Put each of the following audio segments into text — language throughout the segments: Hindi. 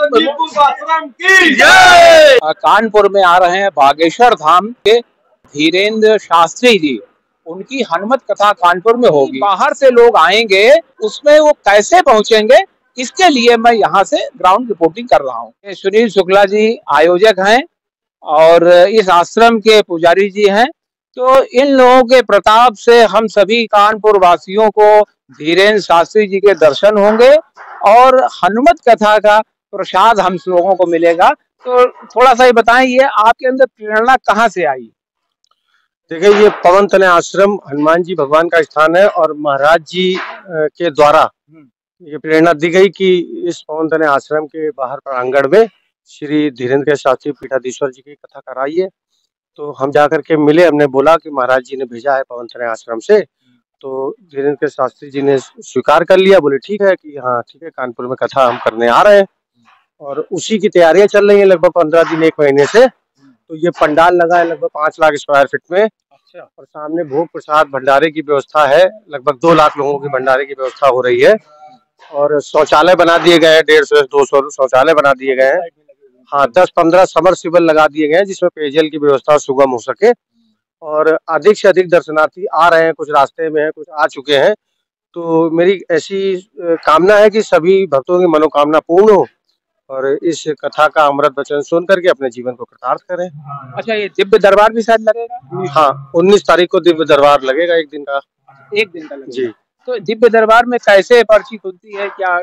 आश्रम की जय। कानपुर में आ रहे हैं बागेश्वर धाम के धीरेन्द्र शास्त्री जी, उनकी हनुमत कथा कानपुर में होगी। बाहर से लोग आएंगे, उसमें वो कैसे पहुंचेंगे, इसके लिए मैं यहाँ से ग्राउंड रिपोर्टिंग कर रहा हूँ। सुनील शुक्ला जी आयोजक हैं और इस आश्रम के पुजारी जी हैं। तो इन लोगों के प्रताप से हम सभी कानपुर वासियों को धीरेन्द्र शास्त्री जी के दर्शन होंगे और हनुमत कथा का प्रसाद हम लोगों को मिलेगा। तो थोड़ा सा ये बताएं, ये आपके अंदर प्रेरणा कहाँ से आई? देखिए, ये पवन तनय आश्रम हनुमान जी भगवान का स्थान है और महाराज जी के द्वारा ये प्रेरणा दी गई कि इस पवन तनय आश्रम के बाहर प्रांगण में श्री धीरेन्द्र शास्त्री पीठाधीश्वर जी की कथा कराइए। तो हम जाकर के मिले, हमने बोला कि महाराज जी ने भेजा है पवन तनय आश्रम से। तो धीरेन्द्र शास्त्री जी ने स्वीकार कर लिया, बोले ठीक है कि हाँ ठीक है, कानपुर में कथा हम करने आ रहे हैं। और उसी की तैयारियां चल रही है लगभग 15 दिन 1 महीने से। तो ये पंडाल लगा है लगभग 5 लाख स्क्वायर फीट में। अच्छा। और सामने भोग प्रसाद भंडारे की व्यवस्था है, लगभग 2 लाख लोगों की भंडारे की व्यवस्था हो रही है। और शौचालय बना दिए गए हैं, 150 से 200 शौचालय बना दिए गए हैं। हाँ, 10-15 समरसीबल लगा दिए गए हैं जिसमें पेयजल की व्यवस्था सुगम हो सके। और अधिक से अधिक दर्शनार्थी आ रहे हैं, कुछ रास्ते में हैं, कुछ आ चुके हैं। तो मेरी ऐसी कामना है कि सभी भक्तों की मनोकामना पूर्ण हो और इस कथा का अमृत वचन सुन करके अपने जीवन को कृतार्थ करें। अच्छा, ये दिव्य दरबार भी शायद लगेगा? हाँ, 19 तारीख को दिव्य दरबार लगेगा, 1 दिन का। 1 दिन का लगेगा जी। तो दिव्य दरबार में कैसे पर्ची खुलती है क्या?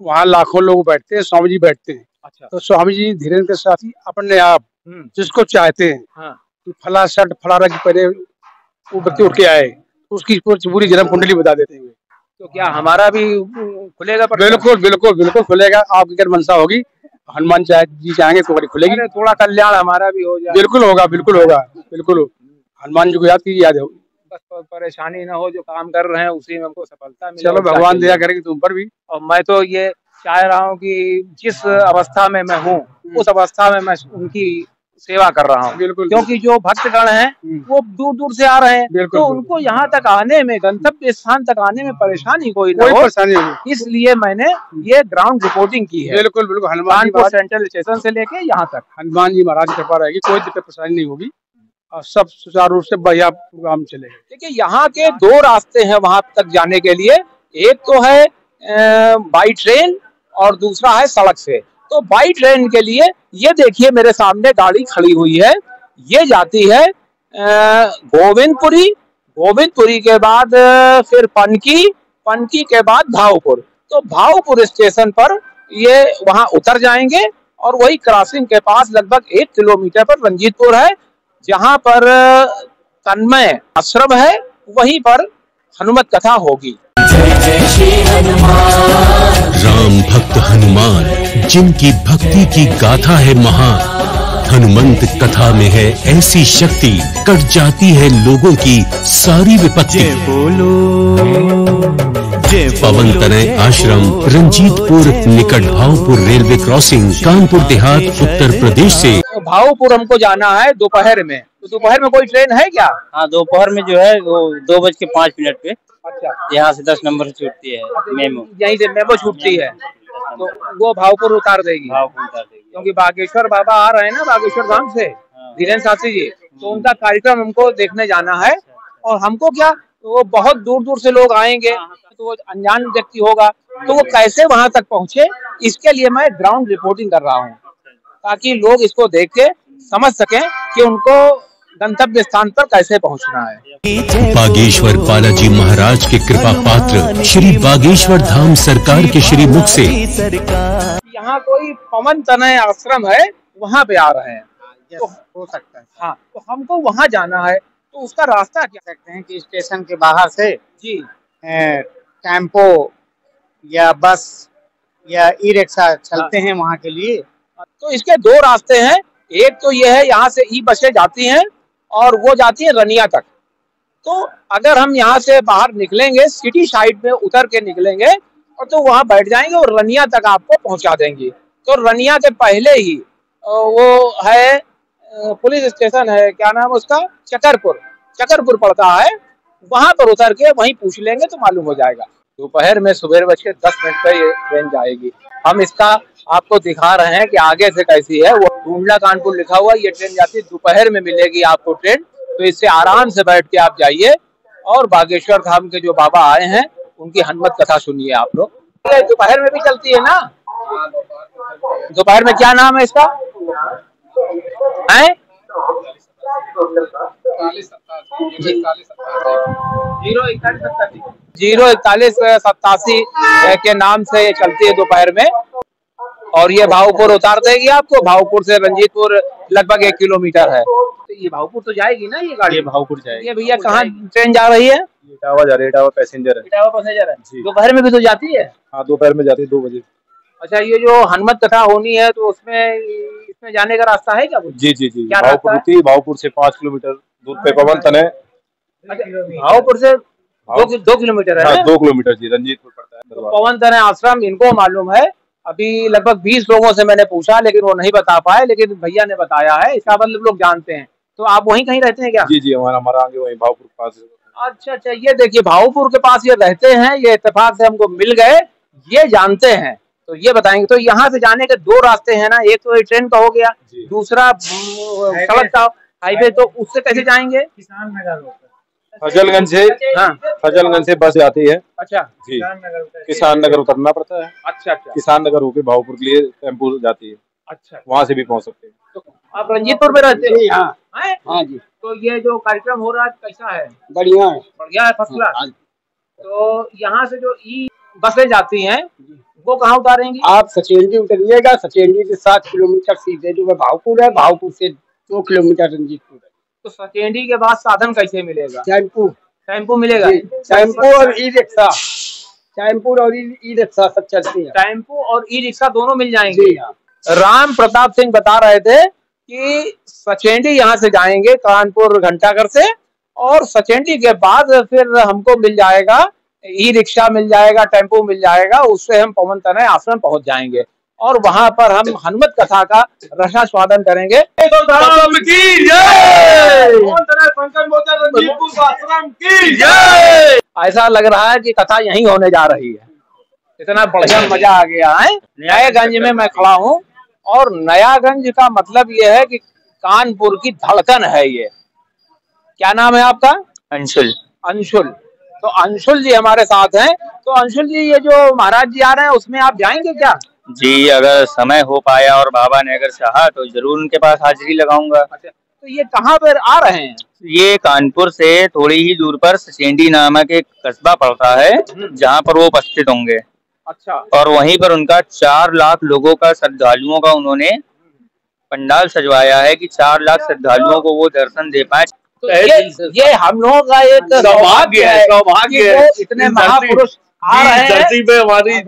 वहाँ लाखों लोग बैठते हैं, स्वामी जी बैठते हैं। अच्छा। तो स्वामी जी धीरेन्द्र शास्त्री अपने आप जिसको चाहते हैं, हाँ, कि फला शर्ट फला रंग पहने वो व्यक्ति उठ के आए, उसकी पूरी जन्म कुंडली बता देते हैं। तो क्या हमारा भी खुलेगा? बिल्कुल बिल्कुल बिल्कुल खुलेगा। आपकी अगर मनसा होगी, हनुमान जी चाहेंगे तो खुलेगी। थोड़ा कल्याण हमारा भी हो जाए। बिल्कुल होगा, बिल्कुल होगा, बिल्कुल। हनुमान जी को याद कीजिए, याद होगी। बस परेशानी ना हो, जो काम कर रहे हैं उसी में हमको सफलता मिले। चलो, भगवान दया करेगी तुम पर भी। और मैं तो ये चाह रहा हूँ कि जिस अवस्था में मैं हूँ उस अवस्था में मैं उनकी सेवा कर रहा हूँ। क्योंकि जो भक्तगण हैं वो दूर दूर से आ रहे हैं, तो उनको यहाँ तक आने में, गंतव्य स्थान तक आने में परेशानी कोई ना हो, इसलिए मैंने ये ग्राउंड रिपोर्टिंग की है। बिल्कुल बिल्कुल। कानपुर सेंट्रल स्टेशन से लेके यहाँ तक हनुमान जी महाराज की कृपा रहेगी, कोई दिक्कत परेशानी नहीं होगी और सब सुचारू रूप से बढ़िया प्रोग्राम चलेगा। देखिए, यहाँ के 2 रास्ते हैं वहां तक जाने के लिए। एक तो है बाई ट्रेन और दूसरा है सड़क से। तो बाई ट्रेन के लिए ये देखिए मेरे सामने गाड़ी खड़ी हुई है, ये जाती है गोविंदपुरी, गोविंदपुरी के बाद फिर पनकी के बाद भावपुर। तो भावपुर स्टेशन पर ये वहां उतर जाएंगे और वही क्रॉसिंग के पास लगभग 1 किलोमीटर पर रंजीतपुर है, जहां पर तन्मय आश्रम है, वहीं पर हनुमत कथा होगी। राम भक्त हनुमान, जिनकी भक्ति की गाथा है महान। हनुमंत कथा में है ऐसी शक्ति, कट जाती है लोगों की सारी विपत्ति। पवन तनय आश्रम, रंजीतपुर निकट भावपुर रेलवे क्रॉसिंग, कानपुर देहात, उत्तर प्रदेश से। भावपुर हमको जाना है दोपहर में, तो दोपहर में कोई ट्रेन है क्या? हाँ, दोपहर में जो है वो 2:05 पे। अच्छा। यहाँ से 10 नंबर से छूटती है मेमो, यहीं से मेमो छूटती है, तो वो भावपुर उतार देगी। क्योंकि बागेश्वर बाबा आ रहे हैं ना, बागेश्वर धाम से धीरेन्द्र शास्त्री जी, तो उनका कार्यक्रम हमको देखने जाना है। और हमको क्या, वो बहुत दूर दूर से लोग आएंगे, तो वो अनजान व्यक्ति होगा, तो वो कैसे वहां तक पहुंचे, इसके लिए मैं ग्राउंड रिपोर्टिंग कर रहा हूँ, ताकि लोग इसको देख के समझ सकें कि उनको गंतव्य स्थान पर कैसे पहुंचना है। बागेश्वर बालाजी महाराज के कृपा पात्र श्री बागेश्वर धाम सरकार के श्री मुख से यहाँ कोई पवन तनय आश्रम है, वहाँ पे आ रहे हैं, तो हो सकता है। हाँ, तो हमको वहाँ जाना है, तो उसका रास्ता क्या सकते हैं कि स्टेशन के बाहर से जी टेम्पो या बस या ई रिक्शा चलते हैं वहाँ के लिए। तो इसके 2 रास्ते हैं। एक तो ये है, यहाँ से ई बसें जाती हैं और वो जाती है रनिया तक। तो अगर हम यहाँ से बाहर निकलेंगे, सिटी साइड में उतर के निकलेंगे और तो वहाँ बैठ जाएंगे और रनिया तक आपको पहुँचा देंगे। तो रनिया के पहले ही वो है पुलिस स्टेशन है, क्या नाम उसका, चकरपुर पड़ता है, वहां पर उतर के वहीं पूछ लेंगे तो मालूम हो जाएगा। दोपहर में 10:10 पर ये ट्रेन जाएगी। हम इसका आपको दिखा रहे हैं कि आगे से कैसी है। वो टूंडला कानपुर लिखा हुआ, ये ट्रेन जाती है, दोपहर में मिलेगी आपको ट्रेन, तो इससे आराम से बैठ के आप जाइए और बागेश्वर धाम के जो बाबा आए हैं उनकी हनुमत कथा सुनिए आप लोग। दोपहर में भी चलती है ना? दोपहर में क्या नाम है इसका? है 04187 के नाम से ये चलती है दोपहर में। और ये भावपुर उतार देगी आपको। भावपुर से रंजीतपुर लगभग 1 किलोमीटर है। तो ये भावपुर तो जाएगी ना ये गाड़ी? ये भावपुर जाएगी। ये भैया कहाँ ट्रेन जा रही है? इटावा जा रही है, इटावा पैसेंजर है। इटावा पैसेंजर है। दोपहर में भी तो जाती है? हाँ, दोपहर में जाती है 2 बजे। अच्छा, ये जो हनुमत कथा होनी है तो उसमें इसमें जाने का रास्ता है क्या? जी जी जी, क्या भावपुर होती है, भावपुर से 5 किलोमीटर दूर पे पवन तन है। भावपुर से 2 किलोमीटर है? हाँ, 2 किलोमीटर जी, रंजीतपुर पड़ता है। तो पवन तन आश्रम इनको मालूम है। अभी लगभग 20 लोगों से मैंने पूछा लेकिन वो नहीं बता पाए, लेकिन भैया ने बताया है। इसका मतलब लोग जानते हैं। तो आप वहीं कहीं रहते हैं क्या? जी जी, हमारा आगे वहीं भावपुर के पास है। अच्छा अच्छा, ये देखिए भावपुर के पास ये रहते हैं। ये इत्तेफाक से हमको मिल गए, ये जानते हैं। तो ये बताएंगे। तो यहाँ से जाने के 2 रास्ते हैं ना, एक तो ट्रेन का हो गया, दूसरा सड़क का हाईवे। तो उससे कैसे जाएंगे? किसान नगर फजलगंज से। हाँ, फजलगंज से बस आती है। अच्छा जी, किसान नगर उतरना पड़ता है। अच्छा अच्छा, किसान नगर होके भावपुर के लिए टेम्पो जाती है। अच्छा, वहाँ से भी पहुँच सकते हैं। तो आप रंजीतपुर में रहते हैं? हाँ हाँ जी। तो ये जो कार्यक्रम हो रहा है कैसा है? बढ़िया है। बढ़िया है, फर्स्ट क्लास। तो यहाँ से जो ई बसें जाती हैं वो कहाँ उतारेंगी? आप सचेंडी उतरिएगा, सचेंडी से 7 किलोमीटर सीधे जो भावपुर है, भावपुर से 2 किलोमीटर रंजीतपुर है। तो सचेंडी के बाद साधन कैसे मिलेगा? टेम्पू मिलेगा? टेम्पू और ई रिक्शा, टेम्पू और ई रिक्शा सब चलती है। टेम्पू और ई रिक्शा दोनों मिल जाएंगे? राम प्रताप सिंह बता रहे थे कि सचेंडी यहाँ से जाएंगे कानपुर घंटाघर से, और सचेंडी के बाद फिर हमको मिल जाएगा ई रिक्शा, मिल जाएगा टेम्पो, मिल जाएगा। उससे हम पवन तनय आश्रम पहुंच जाएंगे और वहां पर हम हनुमत कथा का रसास्वादन करेंगे। ऐसा लग रहा है कि कथा यहीं होने जा रही है। इतना बढ़िया मजा आ गया है। नयागंज में मैं खड़ा हूँ और नयागंज का मतलब ये है कि कानपुर की धड़कन है ये। क्या नाम है आपका? अंशुल। अंशुल। तो अंशुल जी हमारे साथ हैं। तो अंशुल जी, ये जो महाराज जी आ रहे हैं उसमें आप जाएंगे क्या? जी, अगर समय हो पाया और बाबा ने अगर चाहा तो जरूर उनके पास हाजिरी लगाऊंगा। अच्छा, तो ये कहाँ पर आ रहे हैं? ये कानपुर से थोड़ी ही दूर पर सचेंडी नामक एक कस्बा पड़ता है जहाँ पर वो उपस्थित होंगे। अच्छा। और वहीं पर उनका 4 लाख लोगों का, श्रद्धालुओं का उन्होंने पंडाल सजवाया है कि 4 लाख श्रद्धालुओं को वो दर्शन दे पाए। तो ये हम लोगों का एक सौभाग्य है। सौभाग्य है, इतने महापुरुष आ रहे हैं धरती पे, हमारी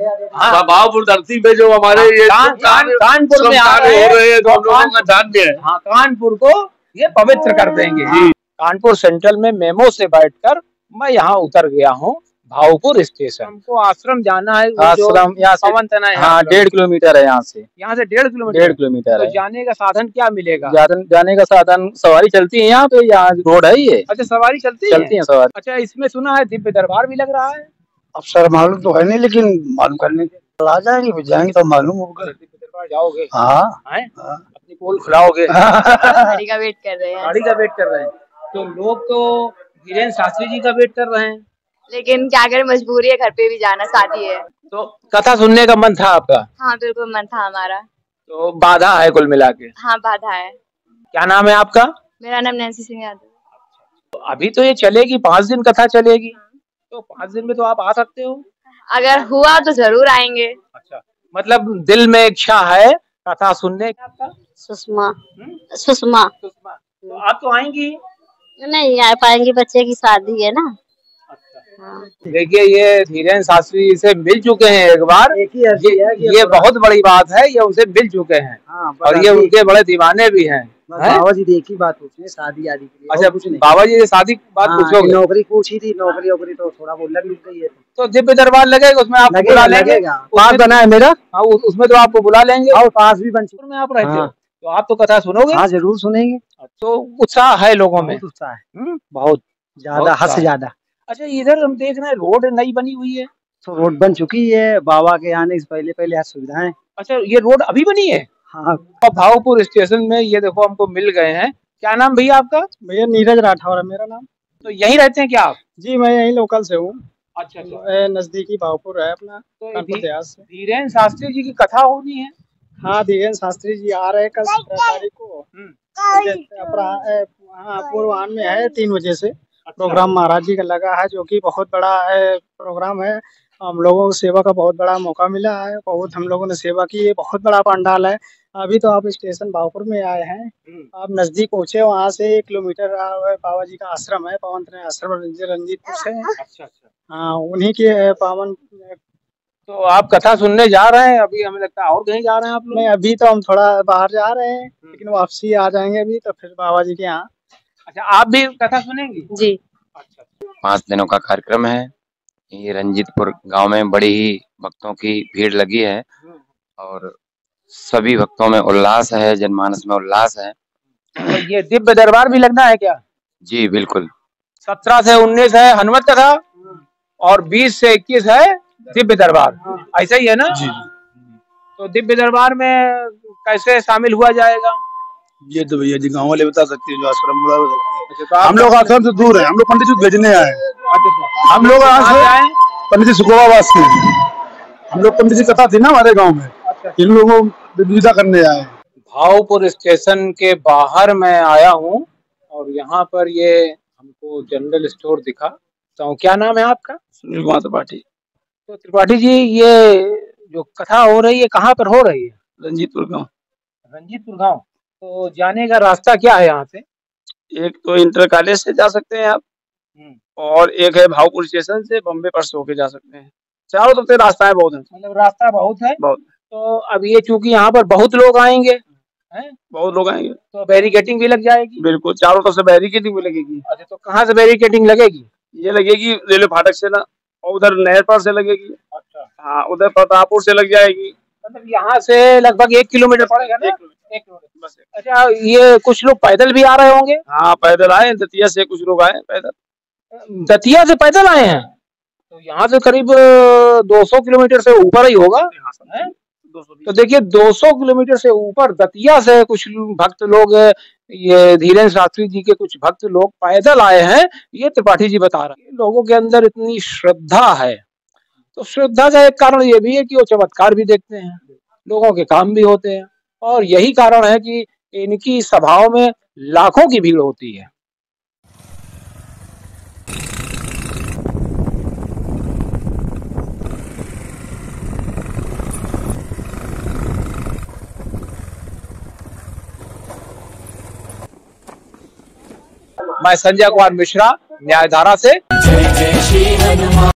भावपुर धरती पे जो हमारे ये कानपुर में आ रहे हैं, तो हम लोगों का धन्य है। हाँ, कानपुर को ये पवित्र कर देंगे। कानपुर सेंट्रल में मेमो से बैठकर मैं यहाँ उतर गया हूँ भावपुर स्टेशन। हमको आश्रम जाना है। आश्रम यहाँ से पवन तनय, हाँ 1.5 किलोमीटर है यहाँ से। यहाँ से 1.5 किलोमीटर। 1.5 किलोमीटर तो है। जाने का साधन क्या मिलेगा? जाने का साधन सवारी चलती है यहाँ पे, यहाँ रोड है ये। अच्छा, सवारी चलती है सवारी। अच्छा, इसमें सुना है दिव्य दरबार भी लग रहा है। अब सर मालूम तो है नहीं, लेकिन मालूम करने के आ जाएंगे, जाएंगे तो मालूम होगा। दिव्य दरबार जाओगे? हाँ, अपनी पोल खुलाओगे? गाड़ी का वेट कर रहे हैं। गाड़ी का वेट कर रहे हैं। तो लोग तो धीरेन्द्र शास्त्री जी का वेट कर रहे हैं, लेकिन क्या करें, मजबूरी है, घर पे भी जाना, शादी है। तो कथा सुनने का मन था आपका? हाँ बिल्कुल मन था हमारा। तो बाधा है कुल मिला के? हाँ बाधा है। क्या नाम है आपका? मेरा नाम नैन्सी सिंह यादव। तो अभी तो ये चलेगी, 5 दिन कथा चलेगी, तो 5 दिन में तो आप आ सकते हो? अगर हुआ तो जरूर आएंगे। अच्छा, मतलब दिल में इच्छा है कथा सुनने का आपका? सुषमा। सुषमा। तो आप तो आएंगी? नहीं आ पाएंगी, बच्चे की शादी है ना। देखिए, ये धीरेन्द्र शास्त्री जी से मिल चुके हैं एक बार। ये बहुत बड़ी बात है, ये उनसे मिल चुके हैं। और ये उनके बड़े दीवाने भी हैं। बाबा जी एक ही बात पूछी, शादी आदि के लिए। अच्छा, कुछ नहीं। बाबा जी से शादी की बात पूछोगे? नौकरी पूछी थी, नौकरी तो थोड़ा वो लग गई है। तो दिव्य दरबार लगेगा, उसमें आपको बुला लेंगे। पास बना है मेरा। हाँ, उसमें तो आपको बुला लेंगे। और पास भी बन चुका में आप रहते हो, तो आप तो कथा सुनोगे? हाँ जरूर सुनेंगे। तो उत्साह है लोगों में? उत्साह है, बहुत ज्यादा, हद से ज्यादा। अच्छा, इधर हम देख रहे हैं रोड नई बनी हुई है। तो रोड बन चुकी है, बाबा के आने से पहले पहले सुविधाएं अच्छा, ये रोड अभी बनी है? हाँ। और भावपुर स्टेशन में ये देखो हमको मिल गए हैं। क्या नाम भैया आपका? भैया नीरज राठौर है मेरा नाम। तो यहीं रहते हैं क्या आप? जी मैं यहीं लोकल से हूँ। अच्छा। नजदीकी भावपुर है अपना। तो धीरेन्द्र शास्त्री जी की कथा होनी है। हाँ, धीरेन्द्र शास्त्री जी आ रहे हैं कल 17 तारीख को। पूर्वाह्न में है 3 बजे से प्रोग्राम महाराज जी का लगा है, जो कि बहुत बड़ा प्रोग्राम है। हम लोगों को सेवा का बहुत बड़ा मौका मिला है, बहुत हम लोगों ने सेवा की है। बहुत बड़ा पंडाल है। अभी तो आप स्टेशन भावपुर में आए हैं, आप नजदीक पहुँचे। वहाँ से 1 किलोमीटर बाबा जी का आश्रम है, पवन तनय आश्रम रंजीतपुर से। अच्छा। हाँ, उन्हीं के पावन। तो आप कथा सुनने जा रहे हैं? अभी हमें लगता है और कहीं जा रहे हैं आप लोग? नहीं, अभी तो हम थोड़ा बाहर जा रहे हैं, लेकिन वापसी आ जाएंगे अभी तो फिर बाबा जी के यहाँ। अच्छा, आप भी कथा सुनेंगी? जी। अच्छा। 5 दिनों का कार्यक्रम है। ये रंजीतपुर गांव में बड़ी ही भक्तों की भीड़ लगी है और सभी भक्तों में उल्लास है, जनमानस में उल्लास है। तो ये दिव्य दरबार भी लगना है क्या? जी बिल्कुल। 17 से 19 है हनुमत कथा और 20 से 21 है दिव्य दरबार। ऐसा ही है ना? जी। तो दिव्य दरबार में कैसे शामिल हुआ जाएगा? ये तो भैया जी गाँव वाले बता सकते हैं, जो आश्रम वाला बता सकते हैं। तो हम लोग आश्रम से दूर है, हम लोग पंडित जी भेजने आए हैं। हम लोग पंडित जी सुखोबावास के, हम लोग पंडित जी कथा थी ना हमारे गाँव में, इन लोगों को विदा करने आए। भावपुर स्टेशन के बाहर मैं आया हूँ और यहाँ पर ये हमको जनरल स्टोर दिखा। तो क्या नाम है आपका? सुनील कुमार त्रिपाठी। तो त्रिपाठी जी, ये जो कथा हो रही है कहाँ पर हो रही है? रंजीतपुर गाँव। रंजीतपुर गाँव। तो जाने का रास्ता क्या है यहाँ से? एक तो इंटर कॉलेज से जा सकते हैं आप, और एक है भावपुर स्टेशन से बम्बे पर्स होके जा सकते हैं। चारों तरफ से रास्ताएं बहुत हैं। मतलब रास्ता बहुत है। बहुत। तो अब ये चूंकि यहाँ पर बहुत लोग आएंगे हैं? बहुत लोग आएंगे तो बैरिकेटिंग भी लग जाएगी? बिल्कुल, चारों तरफ से बैरिकेटिंग भी लगेगी। अच्छा, तो कहाँ से बैरिकेटिंग लगेगी? ये लगेगी रेलवे फाटक से ना, और उधर नहर पर से लगेगी। अच्छा। हाँ, उधर प्रतापपुर से लग जाएगी। मतलब यहाँ से लगभग 1 किलोमीटर पड़ेगा ना? 1 किलोमीटर बस। अच्छा, ये कुछ लोग पैदल भी आ रहे होंगे? हाँ, पैदल आए, दतिया से कुछ लोग आए पैदल। दतिया से पैदल आए हैं? तो यहाँ से करीब 200 किलोमीटर से ऊपर ही होगा। तो देखिए 200 किलोमीटर से ऊपर दतिया से कुछ भक्त लोग, ये धीरेन्द्र शास्त्री जी के कुछ भक्त लोग पैदल आए हैं। ये त्रिपाठी जी बता रहे हैं। लोगों के अंदर इतनी श्रद्धा है, तो श्रद्धा का एक कारण ये भी है कि वो चमत्कार भी देखते हैं, लोगों के काम भी होते हैं, और यही कारण है कि इनकी सभाओं में लाखों की भीड़ होती है। मैं संजय कुमार मिश्रा, न्यायधारा से।